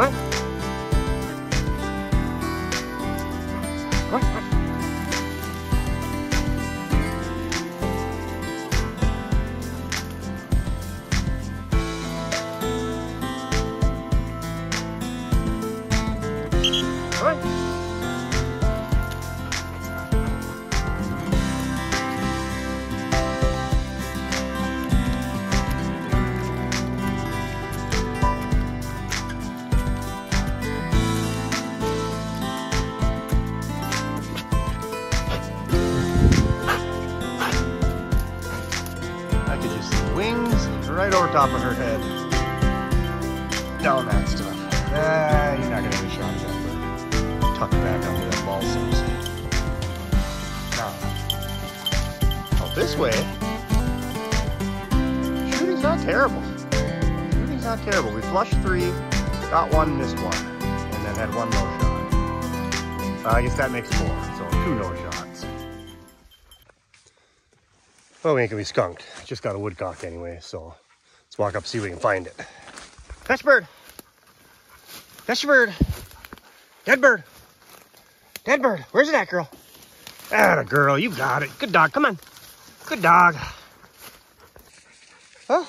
Come on. Come on. Come on. Come on. I could just see wings right over top of her head. Down that stuff. You're not gonna have any shots at it. Tuck back onto that balsams. Now, out this way, shooting's not terrible. Shooting's not terrible. We flushed 3, got 1, missed 1, and then had 1 no shot. I guess that makes 4, so 2 no shots. Well, we ain't gonna be skunked. Just got a woodcock anyway, so let's walk up, see if we can find it. Fetch bird! Fetch bird! Dead bird! Dead bird! Where's it at, girl? Atta girl, you got it. Good dog, come on. Good dog. Well,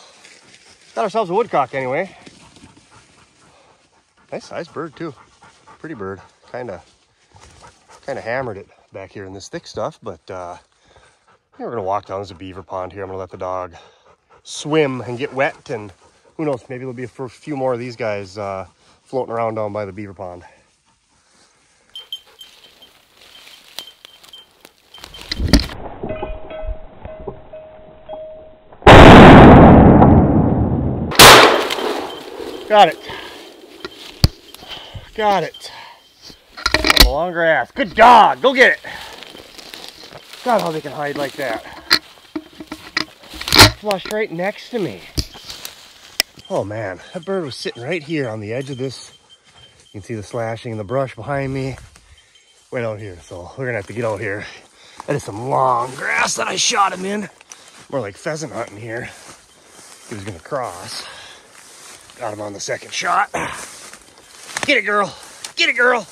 got ourselves a woodcock anyway. Nice sized bird too. Pretty bird. Kinda hammered it back here in this thick stuff, but we're gonna walk down. There's a beaver pond here. I'm gonna let the dog swim and get wet, and who knows, maybe there'll be a few more of these guys floating around down by the beaver pond. Got it. Got it. Long grass. Good dog. Go get it. God, how they can hide like that. Flushed right next to me. Oh man, that bird was sitting right here on the edge of this. You can see the slashing in the brush behind me. Went out here, so we're gonna have to get out here. That is some long grass that I shot him in. More like pheasant hunting here. He was gonna cross. Got him on the second shot. Get it, girl. Get it, girl.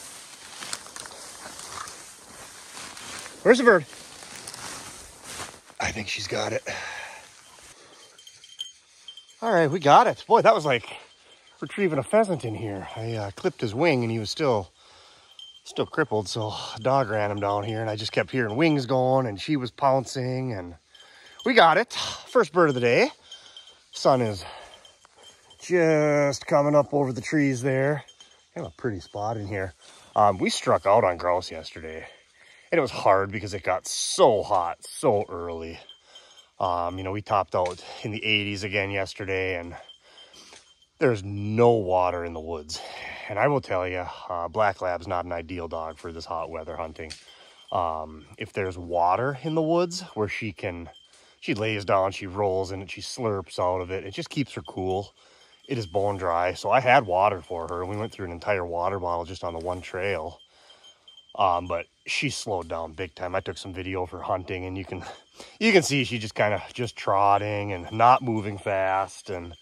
Where's the bird? I think she's got it. All right, we got it. Boy, that was like retrieving a pheasant in here. I clipped his wing and he was still crippled, so a dog ran him down here and I just kept hearing wings going and she was pouncing and we got it. First bird of the day. Sun is just coming up over the trees there. Kind of a pretty spot in here. We struck out on grouse yesterday. And it was hard because it got so hot so early. You know, we topped out in the 80s again yesterday, and there's no water in the woods. And I will tell you, Black Lab's not an ideal dog for this hot weather hunting. If there's water in the woods where she lays down, she rolls in it, she slurps out of it. It just keeps her cool. It is bone dry. So I had water for her. We went through an entire water bottle just on the one trail. But she slowed down big time. I took some video of her hunting and you can see she just kind of just trotting and not moving fast and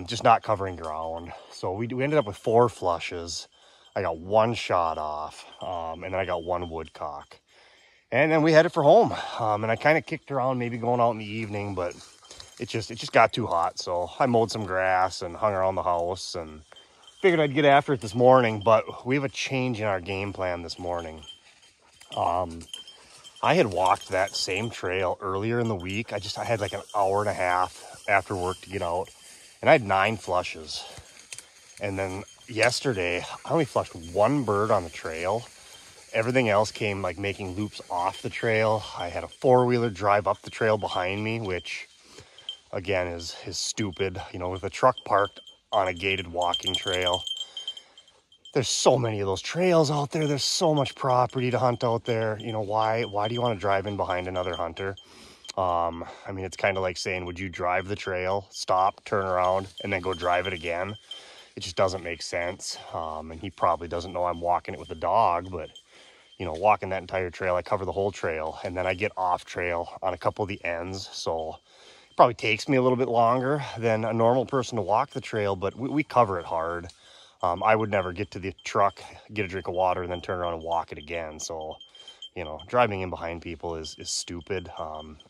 just not covering ground. So we ended up with 4 flushes. I got 1 shot off, and then I got 1 woodcock. And then we headed for home. And I kind of kicked around maybe going out in the evening, but it just got too hot. So I mowed some grass and hung around the house and figured I'd get after it this morning, but we have a change in our game plan this morning. I had walked that same trail earlier in the week. I had like an hour and a half after work to get out, and I had 9 flushes. And then yesterday, I only flushed 1 bird on the trail. Everything else came like making loops off the trail. I had a 4-wheeler drive up the trail behind me, which again is stupid. You know, with a truck parked on a gated walking trail. There's so many of those trails out there. There's so much property to hunt out there. You know, why do you want to drive in behind another hunter? I mean, it's kind of like saying, would you drive the trail, stop, turn around, and then go drive it again? It just doesn't make sense. And he probably doesn't know I'm walking it with a dog, but you know, walking that entire trail, I cover the whole trail, and then I get off trail on a couple of the ends. So it probably takes me a little bit longer than a normal person to walk the trail, but we cover it hard. I would never get to the truck, get a drink of water, and then turn around and walk it again. So, you know, driving in behind people is stupid.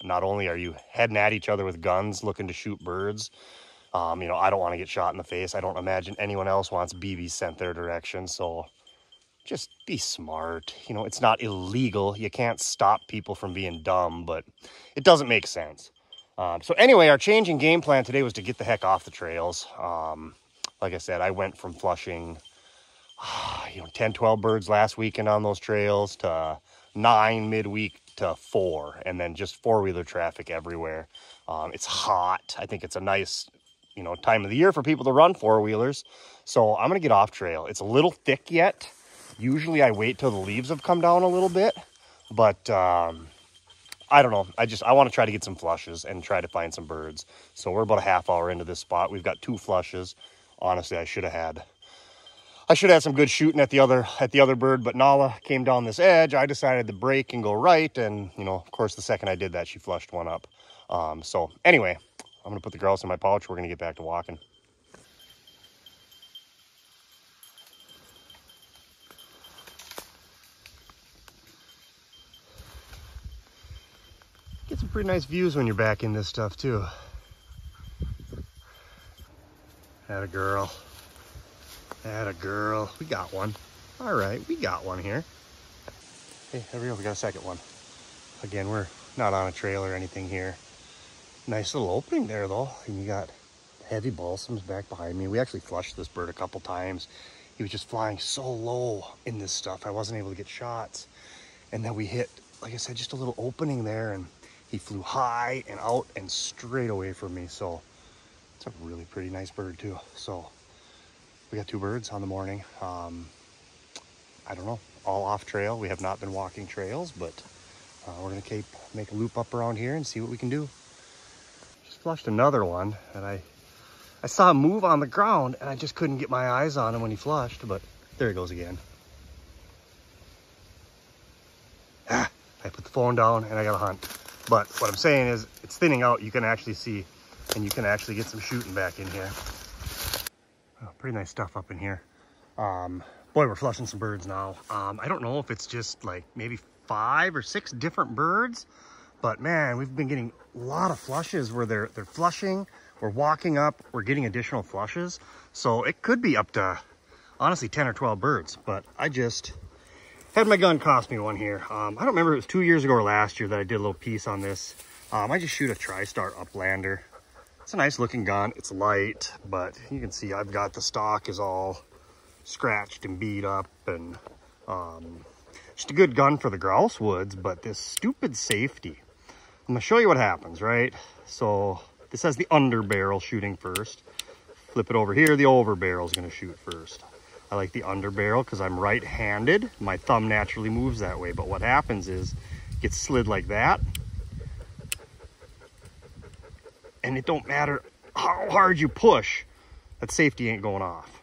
Not only are you heading at each other with guns looking to shoot birds, you know, I don't want to get shot in the face. I don't imagine anyone else wants BBs sent their direction. So just be smart. You know, it's not illegal. You can't stop people from being dumb, but it doesn't make sense. So anyway, our change in game plan today was to get the heck off the trails. Like I said, I went from flushing, you know, 10, 12 birds last weekend on those trails to 9 midweek to 4, and then just four-wheeler traffic everywhere. It's hot. I think it's a nice, you know, time of the year for people to run four-wheelers. So I'm going to get off trail. It's a little thick yet. Usually I wait till the leaves have come down a little bit, but I don't know. I want to try to get some flushes and try to find some birds. So we're about a half hour into this spot. We've got 2 flushes. Honestly, I should have had some good shooting at the other bird, but Nala came down this edge. I decided to break and go right, and you know, of course, the second I did that, she flushed one up. So anyway, I'm gonna put the grouse in my pouch. We're gonna get back to walking. Get some pretty nice views when you're back in this stuff too. Atta girl. Atta girl. We got one. All right, we got one here. Hey, there we go. We got a second one. Again, we're not on a trail or anything here. Nice little opening there though. And you got heavy balsams back behind me. We actually flushed this bird a couple times. He was just flying so low in this stuff. I wasn't able to get shots. And then we hit, like I said, just a little opening there, and he flew high and out and straight away from me. So it's a really pretty nice bird too. So we got 2 birds on the morning. I don't know, all off trail. We have not been walking trails, but we're gonna make a loop up around here and see what we can do. Just flushed another one, and I saw him move on the ground, and I just couldn't get my eyes on him when he flushed, but there he goes again. I put the phone down and I got a hunt. But what I'm saying is it's thinning out. You can actually see, and you can actually get some shooting back in here. Oh, pretty nice stuff up in here. Boy, we're flushing some birds now. I don't know if it's just like maybe 5 or 6 different birds, but man, we've been getting a lot of flushes where they're flushing, we're walking up, we're getting additional flushes. So it could be up to, honestly, 10 or 12 birds, but I just had my gun cost me one here. I don't remember if it was 2 years ago or last year that I did a little piece on this. I just shoot a TriStar Uplander. It's a nice looking gun. It's light, but you can see I've got the stock is all scratched and beat up, and just a good gun for the grouse woods, but this stupid safety. I'm gonna show you what happens, right? So this has the under barrel shooting first. Flip it over here, the over barrel is gonna shoot first. I like the under barrel because I'm right-handed. My thumb naturally moves that way, but what happens is it gets slid like that, and it don't matter how hard you push, that safety ain't going off.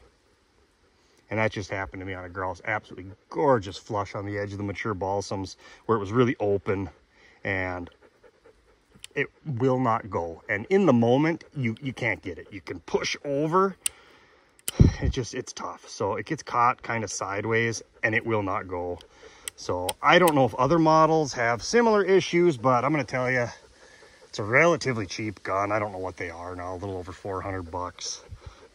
And that just happened to me on a grouse. Absolutely gorgeous flush on the edge of the mature balsams where it was really open, and it will not go. And in the moment, you can't get it. You can push over. It's tough. So it gets caught kind of sideways and it will not go. So I don't know if other models have similar issues, but I'm going to tell you, it's a relatively cheap gun. I don't know what they are now, a little over 400 bucks,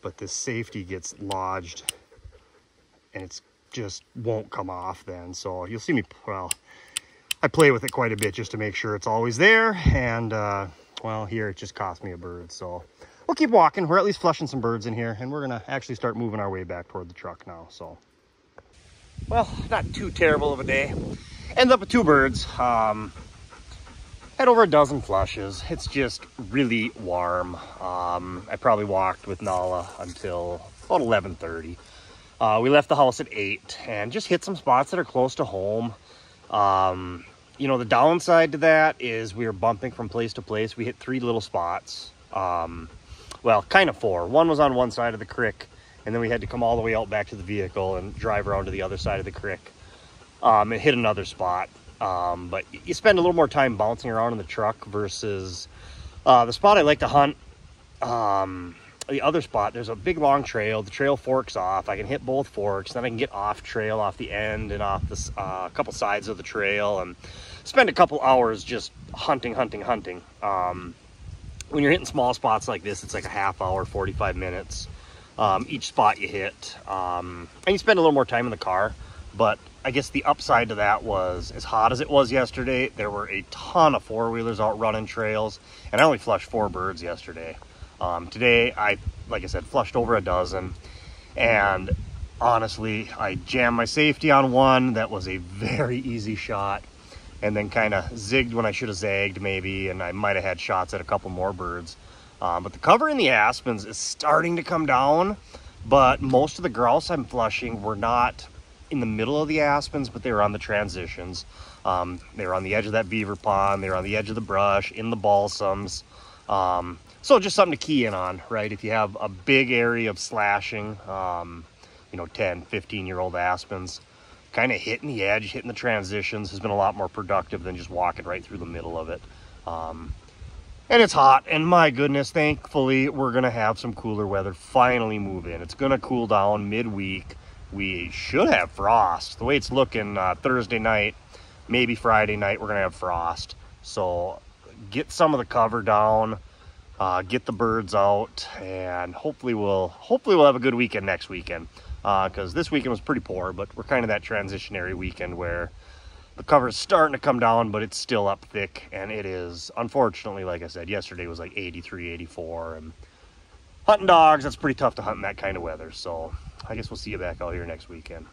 but this safety gets lodged and it's just won't come off then. So you'll see me, well, I play with it quite a bit just to make sure it's always there. And well, here it just cost me a bird. So we'll keep walking. We're at least flushing some birds in here, and we're gonna actually start moving our way back toward the truck now. So, well, not too terrible of a day. Ended up with 2 birds. Had over a dozen flushes. It's just really warm. I probably walked with Nala until about 11:30. We left the house at 8 and just hit some spots that are close to home. You know, the downside to that is we were bumping from place to place. We hit 3 little spots. Well, kind of 4. One was on one side of the creek, and then we had to come all the way out back to the vehicle and drive around to the other side of the creek and hit another spot. But you spend a little more time bouncing around in the truck versus the spot I like to hunt. the other spot, there's a big long trail. The trail forks off. I can hit both forks, then I can get off trail, off the end and off the couple sides of the trail, and spend a couple hours just hunting. When you're hitting small spots like this, it's like a half hour, 45 minutes each spot you hit, and you spend a little more time in the car. But I guess the upside to that was, as hot as it was yesterday, there were a ton of four-wheelers out running trails, and I only flushed 4 birds yesterday. Today, like I said, flushed over a dozen, and honestly, I jammed my safety on one that was a very easy shot, and then kind of zigged when I should have zagged maybe, and I might have had shots at a couple more birds. But the cover in the aspens is starting to come down, but most of the grouse I'm flushing were not in the middle of the aspens, but they were on the transitions. They were on the edge of that beaver pond, they were on the edge of the brush, in the balsams. So just something to key in on, right? If you have a big area of slashing, you know, 10, 15-year-old aspens, kind of hitting the edge, hitting the transitions has been a lot more productive than just walking right through the middle of it. And it's hot, and my goodness, thankfully, we're going to have some cooler weather finally move in. It's going to cool down midweek. We should have frost. The way it's looking, Thursday night, maybe Friday night, we're going to have frost. So get some of the cover down, get the birds out, and hopefully we'll have a good weekend next weekend. Because this weekend was pretty poor, but we're kind of that transitionary weekend where the cover is starting to come down, but it's still up thick, and it is, unfortunately, like I said, yesterday was like 83, 84, and hunting dogs, that's pretty tough to hunt in that kind of weather. So I guess we'll see you back out here next weekend.